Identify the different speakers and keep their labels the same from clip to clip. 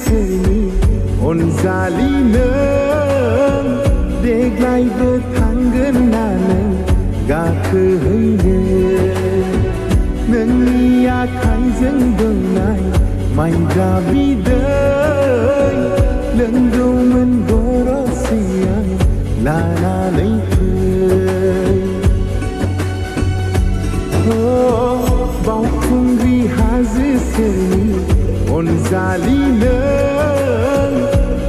Speaker 1: सेरनि अनजालि नों देग्लायबो थांगोन ना नों गाखोहैनो नोंनि आखाइजों दौनाय माइब्रा बिदै लोंगौमोन गरसे आं लानानै फै बावखुंग्रि हाजो सेरनि अनजालि नों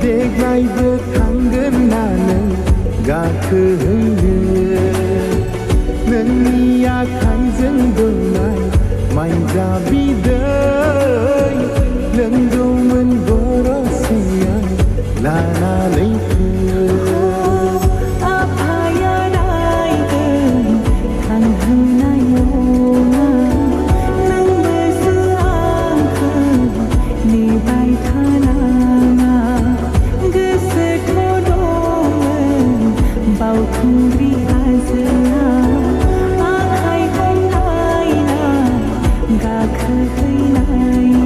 Speaker 1: देग्लायबो थांगोन ना नों गाखोहैनो नोंनि आखाइजों दौनाय माइब्रा बिदै लोंगौमोन गरसे आं लानानै फै
Speaker 2: बावखुंग्रि हाजोआ आखाइ हमलायना गाखोहैनायनि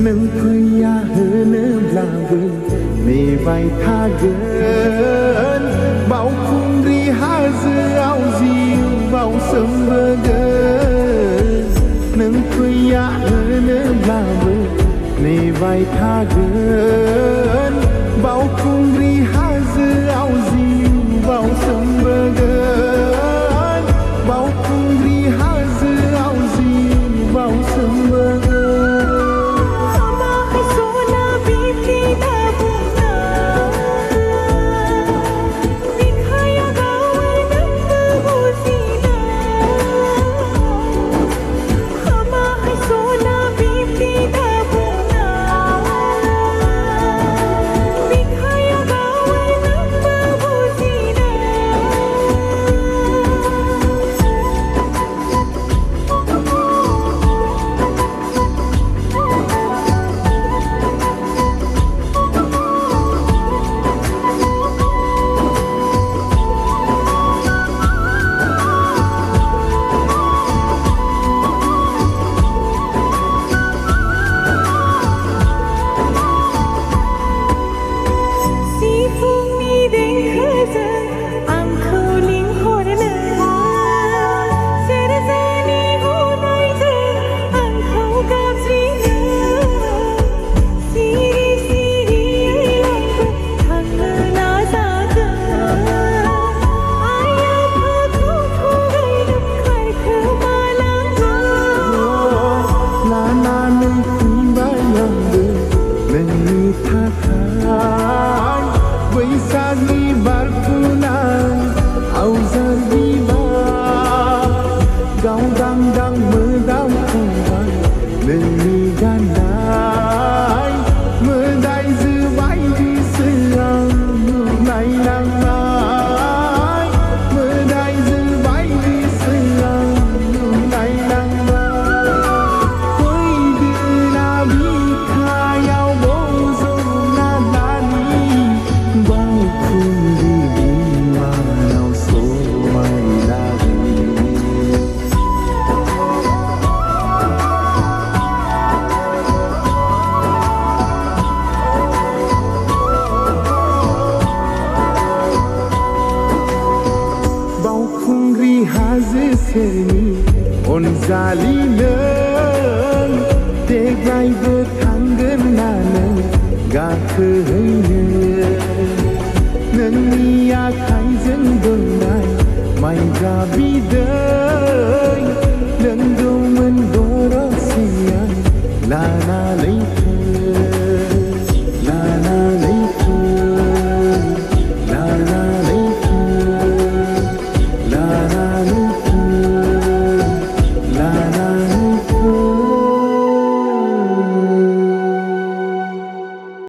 Speaker 1: नों फैया होनोब्लाबो नेबाय थागोन बावखुंग्रि हाजोआव जिउ बावसोमबोगोन नों फैया होनोब्लाबो नेबाय थागोन बावखुंग्रि हाजोआव जिउ बावसोमबोगोन बावखुंग्रि हाजोआव जिउ बावसोमबोगोन बैसागनि बारफुनाय आवजार बिबार गावदांदां मोदामफुबाय नोंनि गाननाय मोदायजो बायदिसो आं नुलायलांबाय मोदायजो बायदिसो आं नुलायलांबाय फैदोना बिखायाव बज'ना लानि बावखुंग्रि बिमानाव समायनानै बावखुंग्रि हाजो सेरनि अनजालि नों देग्लायबो थांगोन ना नों गाखोहैनो नोंनि आखाइजों दौनाय माइब्रा बिदै लोंगौमोन गरसे आं लानानै